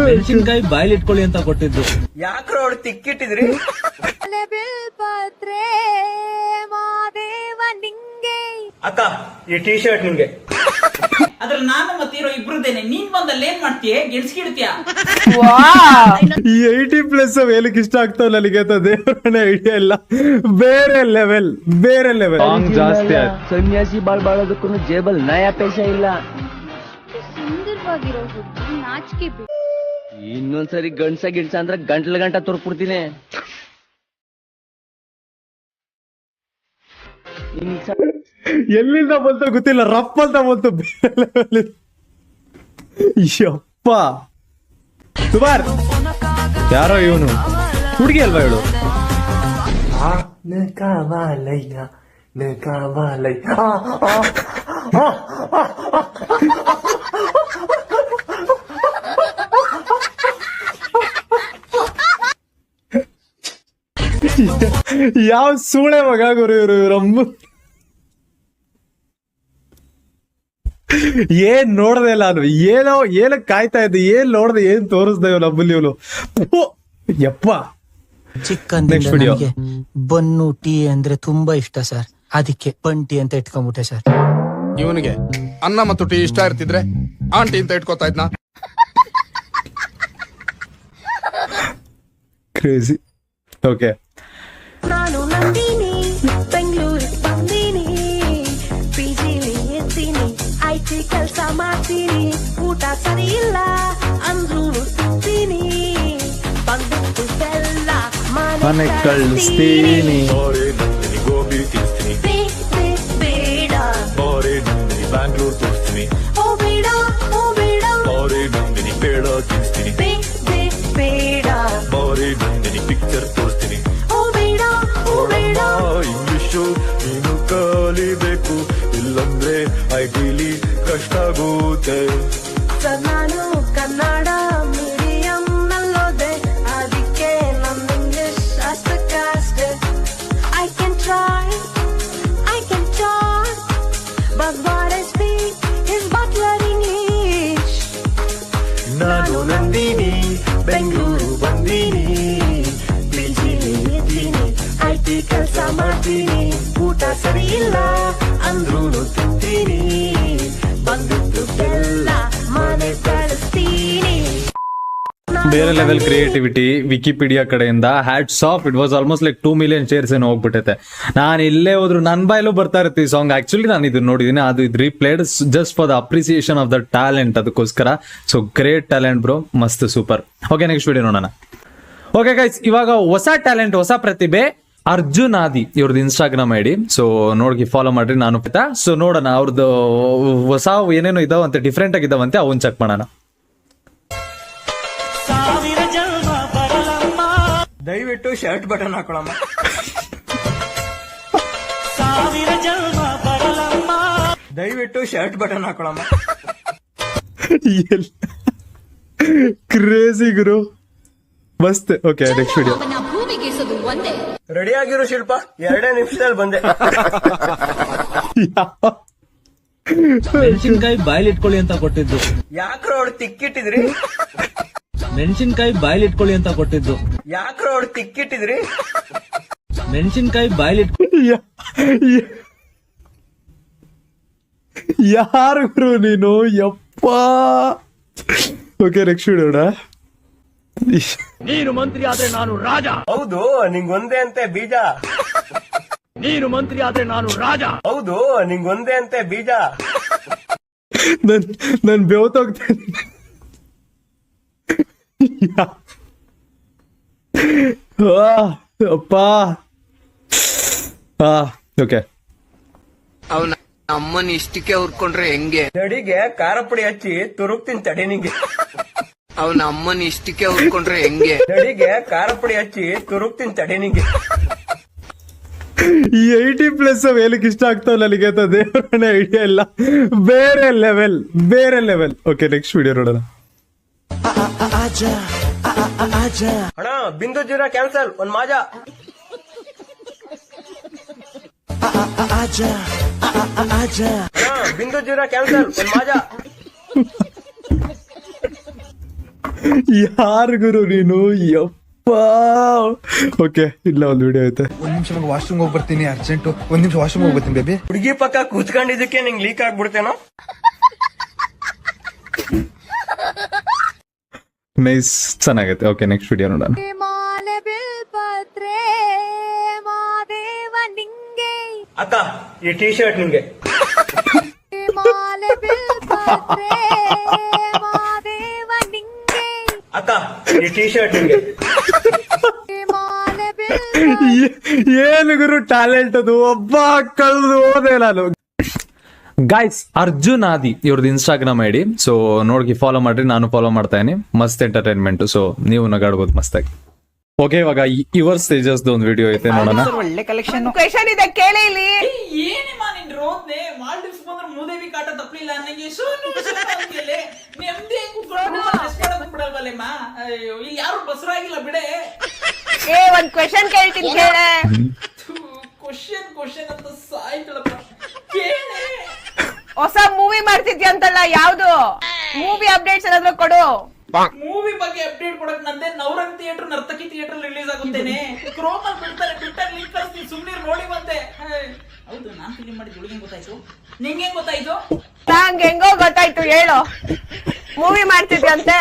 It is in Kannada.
ಮೆಣಸಿನ್ಕಾಯಿ ಬಾಯ್ಲಿ ಇಟ್ಕೊಳ್ಳಿ ಅಂತ ಕೊಟ್ಟಿದ್ದು. ಯಾಕ್ರೋ ಅವ್ರು ತಿಕ್ಕಿಟ್ಟಿದ್ರಿ? ಅಕ್ಕ ಈ ಟಿ ಶರ್ಟ್ ನಿಮ್ಗೆ. ಅದ್ರ ನಾನು ಮತ್ತಿರೋ ಇಬ್ರದೇನೆ. ನೀನ್ ಬಂದಲ್ಲಿ ಏನ್ ಮಾಡ್ತೀಯ? ಗೆಡ್ಸ್ಕಿಡ್ತೀಯ? ಈ 80+ ಏನಕ್ಕೆ ಇಷ್ಟ ಆಗ್ತಾವ ನನಗೆ ಅಂತ ದೇವರನ್ನ ಐಡಿಯಾ ಇಲ್ಲ. ಬೇರೆ ಲೆವೆಲ್ ಸಾಂಗ್ ಜಾಸ್ತಿ ಆಯ್ತು. ಸನ್ಯಾಸಿ ಬಾಳೋದಕ್ಕೂ ಜೇಬಲ್ ನಯಾ ಪೈಸೆ ಇಲ್ಲ. ಸುಂದರವಾಗಿರೋ ಹುಡುಗಿ ನಾಚಿಕೆ ಬಿಟ್ಟು ಇನ್ನೊಂದ್ಸರಿ ಗಂಡ್ಸ ಅಂದ್ರೆ ಗಂಟ್ಲ ತುರ್ಕ್ಬಿಡ್ತೀನಿ. ಎಲ್ಲಿಂದ ಬಂತ ಗೊತ್ತಿಲ್ಲ, ರಫ್ ಅಂತ ಬಂತು. ಯಪ್ಪ ಸುಮಾರ್ ಯಾರೋ ಇವನು ಹುಡುಗಿ ಅಲ್ವಾ ಹೇಳು. ಯಾವ ಸೂಳೆ ಮಗ ಗುರು ಇವ್ರಮ್ಮ. ಏನ್ ನೋಡ್ದೆ ಇಲ್ಲ ಅದು, ಏನೋ ಕಾಯ್ತಾ ಇದ್ದೆ, ಏನ್ ನೋಡ್ದೆ, ಏನ್ ತೋರಿಸ್ದೆ ನಮ್ಮಲ್ಲಿ ಇವನು. ಯಪ್ಪ ನೆಕ್ಸ್ಟ್ ವಿಡಿಯೋ. ಬನ್ನು ಟೀ ಅಂದ್ರೆ ತುಂಬಾ ಇಷ್ಟ ಸರ್, ಅದಕ್ಕೆ ಬನ್ ಟೀ ಅಂತ ಇಟ್ಕೊಂಡ್ಬಿಟ್ಟೆ ಸರ್. ಇವನಿಗೆ ಅನ್ನ ಮತ್ತು ಟೀ ಇಷ್ಟ ಇರ್ತಿದ್ರೆ ಆಂಟಿ ಅಂತ ಇಟ್ಕೋತಾ ಇದ್ನ. ಕ್ರೇಜಿ. ಓಕೆ, ನಾನು ನಂದಿನಿ ಬೆಂಗಳೂರಿಗೆ ಬಂದೀನಿ, ಪಿಜಿಲಿ ಇರ್ತೀನಿ, ಐಟಿ ಕೆಲಸ ಮಾಡ್ತೀನಿ, ಊಟ ಸರಿ ಇಲ್ಲ ಅಂದ್ರೂ ತಿಂತೀನಿ, ಬಂದಿತ್ತು ಬೆಲ್ಲ ಮನೆ ಕಳಿಸ್ತೀನಿ, ಗೋಬಿ ತಿನ್ಸ್ತೀನಿ, ಬೇಡ ಬ್ಯಾಂಗ್ಳೂರ್ ತೋರಿಸ್ತೀನಿ, ಓ ಬೇಡ ಓ ಬೇಡ, ನಂದಿನಿ ಬೇಡ ತಿನ್ಸ್ತೀನಿ, ಬೇಡ ಬಾರಿ ನಂದಿನಿ ಪಿಕ್ಚರ್ ತೋರಿಸ್ತೀನಿ, ಓ ಬೇಡ ಓ ಬೇಡ. ಇಂಗ್ಲಿಷು ನೀನು ಕಲಿಬೇಕು, ಇಲ್ಲಂದ್ರೆ ಐಟಿಲಿ ಕಷ್ಟ ಆಗುತ್ತೆ. ಸರ್ ನಾನು ಕನ್ನಡ ಮೀಡಿಯಂ ನಲ್ಲೋದೆ, ಅದಕ್ಕೆ ನನ್ನ English ಅಷ್ಟಕ್ಕಷ್ಟೇ. I can try, but what I speak is butler English. ನಾನು ನಂದಿನಿ ಬೆಂಗಳೂರು ಬಂದೀನಿ, ಪಿಜಿಲಿ ಇದ್ದೀನಿ, ಐಟಿ ಕೆಲಸ ಮಾಡ್ತೀನಿ, ಊಟ ಸರಿ ಇಲ್ಲ ಅಂದ್ರೂ ತಿಂತೀನಿ, ಬಂದಿದ್ದು ಬೆಲ್ಲ ಮನೆ ಕಳಿಸ್ತೀನಿ. ಬೇರೆ ಲೆವೆಲ್ ಕ್ರಿಯೇಟಿವಿಟಿ ವಿಕಿಪೀಡಿಯಾ ಕಡೆಯಿಂದ. Hats off. It was almost like 2 million shares ಏನೋ ಹೋಗ್ಬಿಟ್ಟೈತೆ. ನಾನು ಇಲ್ಲೇ ಹೋದ್ರು ನನ್ನ ಬಾಯಲ್ಲೂ ಬರ್ತಾ ಇರುತ್ತೆ ಈ ಸಾಂಗ್. ಆಕ್ಚುಲಿ ನಾನು ಇದು ನೋಡಿದ್ದೀನಿ, ಅದು ಇದು replayed just for the appreciation of the talent, ಅದಕ್ಕೋಸ್ಕರ. ಸೊ ಗ್ರೇಟ್ ಟ್ಯಾಲೆಂಟ್ ಬ್ರೋ, ಮಸ್ತ್ ಸೂಪರ್. ಓಕೆ, ನೆಕ್ಸ್ಟ್ ವಿಡಿಯೋ ನೋಡೋಣ. ಓಕೆ ಗೈಸ್, ಇವಾಗ ಹೊಸ ಟ್ಯಾಲೆಂಟ್, ಹೊಸ ಪ್ರತಿಭೆ ಅರ್ಜುನ್ ಆದಿ ಇವ್ರದ್ದು ಇನ್ಸ್ಟಾಗ್ರಾಮ್ ಐಡಿ. ಸೊ ನೋಡ್ಗಿ ಫಾಲೋ ಮಾಡ್ರಿ. ನಾನು ಸೊ ನೋಡೋಣ ಅವ್ರದ್ದು ಹೊಸ ಏನೇನೋ ಇದಾವಂತೆ, ಡಿಫ್ರೆಂಟ್ ಆಗಿದ್ದಾವಂತೆ, ಅವನ್ ಚೆಕ್ ಮಾಡೋಣ. ದಯವಿಟ್ಟು ಶರ್ಟ್ ಬಟನ್ ಹಾಕೊಳಮ್ಮ. ದಯವಿಟ್ಟು ಶರ್ಟ್ ಬಟನ್ ಹಾಕೊಳಮ್ಮ. ಕ್ರೇಜಿ ಗುರು, ಮಸ್ತ್. Okay, next video. ರೆಡಿ ಆಗಿರೋ ಶಿಲ್ಪ, 2 ನಿಮಿಷದಲ್ಲಿ ಬಂದೆ. ಮೆಣಸಿನ್ಕಾಯಿ ಬಾಯ್ಲಿ ಇಟ್ಕೊಳ್ಳಿ ಅಂತ ಕೊಟ್ಟಿದ್ದು. ಯಾಕ್ರೋ ಅವ್ರು ತಿಕ್ಕಿಟ್ಟಿದ್ರಿ? ಮೆಣಸಿನ್ಕಾಯಿ ಬಾಯ್ಲಿ ಇಟ್ಕೊಳ್ಳಿ ಅಂತ ಕೊಟ್ಟಿದ್ದು. ಯಾಕ್ರೋ ಅವ್ರು ತಿಕ್ಕಿಟ್ಟಿದ್ರಿ? ಮೆಣಸಿನ್ಕಾಯಿ ಬಾಯ್ಲಿ ಯಾರು ಗುರು ನೀನು, ಯಪ್ಪ. ಓಕೆ, ನೆಕ್ಸ್ಟ್ ವಿಡಿಯೋಣ. ನೀನು ಮಂತ್ರಿ ಆದ್ರೆ ನಾನು ರಾಜ. ಹೌದು, ನಿಂಗೊಂದೇ ಅಂತೆ ಬೀಜ. ನೀನು ಮಂತ್ರಿ ಆದ್ರೆ ನಾನು ರಾಜ. ಹೌದು, ನಿಂಗೊಂದೇ ಅಂತೆ ಬೀಜ. ನನ್ ಬೆವತೋಗ್ತೇನೆ. ಅಪ್ಪ. ಓಕೆ, ಅವನ ಅಮ್ಮನ ಇಷ್ಟಕ್ಕೆ ಹುರ್ಕೊಂಡ್ರೆ ಹೆಂಗೆ? ತಡಿಗೆ ಖಾರ ಪುಡಿ ಹಚ್ಚಿ ತುರುಕ್ತೀನಿ ತಡಿ ನಿಂಗೆ. ಅವನ ಅಮ್ಮನ ಇಷ್ಟಕ್ಕೆ ಹುರ್ಕೊಂಡ್ರೆ ಹೆಂಗೆ? ತಡಿಗೆ ಖಾರ ಪುಡಿ ಹಚ್ಚಿ ತುರುಕ್ತೀನಿ ತಡಿ ನಿಂಗೆ. ಈ 80+ ಏನಕ್ಕೆ ಇಷ್ಟ ಆಗ್ತಾವ ನನಗೆ ಅಂತ ದೇವರನ್ನ ಐಡಿಯಾ ಇಲ್ಲ. ಬೇರೆ ಲೆವೆಲ್. ಓಕೆ, ನೆಕ್ಸ್ಟ್ ವಿಡಿಯೋ ನೋಡೋಣ. ಅಣ್ಣ ಬಿಂದು ಜೀರಾ ಕ್ಯಾನ್ಸಲ್, ಒಂದ್ ಮಾಜಾ. ಅಣ್ಣ ಬಿಂದು ಜೀರಾ ಕ್ಯಾನ್ಸಲ್, ಒಂದ್ ಮಾಜಾ. ಯಾರು ಗುರು ನೀನು? ಯಪ್ಪ. ಓಕೆ, ಇಲ್ಲ ಒಂದು ವಿಡಿಯೋ ಐತೆ. ಒಂದ್ ನಿಮಿಷ ವಾಶ್ರೂಮ್ ಹೋಗಿ ಬರ್ತೀನಿ, ಅರ್ಜೆಂಟ್. ಒಂದ್ ನಿಮಿಷ ವಾಶ್ರೂಮ್ ಹೋಗಿ ಬರ್ತೀನಿ ಬೇಬಿ. ಹುಡುಗಿ ಪಕ್ಕ ಕೂತ್ಕೊಂಡಿದ್ದಕ್ಕೆ ನಿಂಗೆ ಲೀಕ್ ಆಗ್ಬಿಡ್ತೇನೋ. ನೈಸ್, ಚೆನ್ನಾಗೈತೆ. ಓಕೆ, ನೆಕ್ಸ್ಟ್ ವಿಡಿಯೋ ನೋಡೋಣ. ಮಾಲೆ ಬಿಲ್ಪತ್ರೆ ಮಾದೇವ ನಿಂಗೆ ಅಕ್ಕ ಈ ಟೀ ಶರ್ಟ್ ನಿಂಗೆ. ಮಾಲೆ ಬಿಲ್ಪತ್ರೆ ಮಾದೇವ ನಿಂಗೆ ಅಕ್ಕ ಈ ಟೀ ಶರ್ಟ್ ನಿಂಗೆ. ಮಾಲೆ ಬಿಲ್ ಏನು ಗುರು ಟ್ಯಾಲೆಂಟ್ ಅದು, ಒಬ್ಬ ಕಳೆದು ಹೋದೆ ನಾನು. ಗೈಸ್, ಅರ್ಜುನ್ ಆದಿ ಇವ್ರದ್ದು ಇನ್ಸ್ಟಾಗ್ರಾಮ್ ಐಡಿ, ಸೊ ನೋಡ್ಗಿ ಫಾಲೋ ಮಾಡ್ರಿ. ನಾನು ಫಾಲೋ ಮಾಡ್ತಾ ಇದೀನಿ. ಮಸ್ತ್ ಎಂಟರ್ಟೈನ್ಮೆಂಟ್, ಸೊ ನೀವು ನಗಾಡ್ಬೋದು ಮಸ್ತಾಗಿ. ಓಕೆ, ಇವಾಗ ಯುವರ್ ಸ್ಟೇಜಸ್ ಒಂದು ವಿಡಿಯೋ ಐತೆ, ನೋಡೋಣ. ಒಳ್ಳೆ ಕಲೆಕ್ಷನ್. ಕ್ವೆಶನ್ ಇದೆ, ಕೇಳಿ ಇಲ್ಲಿ. ಏನೇಮ್ಮ ನಿನ್ ರೋದ್ನೆ ಮಾಲ್ಡೀವ್ಸ್ ಬಂದ್ರೆ ಮೂದೇವಿ ಕಾಟ ತಪ್ಪಲಿಲ್ಲ ನನಗೆ. ಸೋನು ಅಂತೆಲೆ ನೆಮ್ಮದಿ ಕೂತ್ಕೊಂಡು ರೆಸ್ಟ್ ಮಾಡೋದು ಬಿಡಲ್ವಲ್ಲೇಮ್ಮ. ಅಯ್ಯೋ, ಇಲ್ಲಿ ಯಾರು ಬಸರಾಗಿಲ್ಲ ಬಿಡೆ. ಒಂದ್ ಕ್ವೆಶನ್ ಕೇಳ್ತೀನಿ, ಕೇಳೆ. ಕ್ವಶನ್ ಅಂತ ಸಾಯ್ತಳಪ್ಪ. ಕೇಳೆ. ಹೊಸ ಮೂವಿ ಮಾಡ್ತಿದ್ಯಾ ಅಂತಲ್ಲ, ಯಾವ್ದು ಮೂವಿ ಅಪ್ಡೇಟ್ಸ್ ಏನಾದ್ರು ಕೊಡು. ಮೂವಿ ಬಗ್ಗೆ ಅಪ್ಡೇಟ್ ಕೊಡಕ್ ನಂದೇ Navrang theatre Narthaki theatre release ಆಗುತ್ತೇನೆ. ಕ್ರೋಮ್ ಅಲ್ಲಿ ಬಿಡ್ತಾರೆ, ಟ್ವಿಟರ್ ಲಿಂಕ್ ಕಳಿಸ್ತೀನಿ, ಸುಮ್ನೆ ನೋಡಿ ಬಂದೆ. ಹೌದು, ನಾನ್ ಫಿಲ್ಮ್ ಮಾಡಿದ್ದು ಹುಡುಗಿ ಗೊತ್ತಾಯ್ತು. ನಿಂಗೆ ಗೊತ್ತಾಯ್ತು? ನಂಗೆ ಹೆಂಗೋ ಗೊತ್ತಾಯ್ತು, ಹೇಳು. ಮೂವಿ ಮಾಡ್ತಿದ್ಯಂತೆ.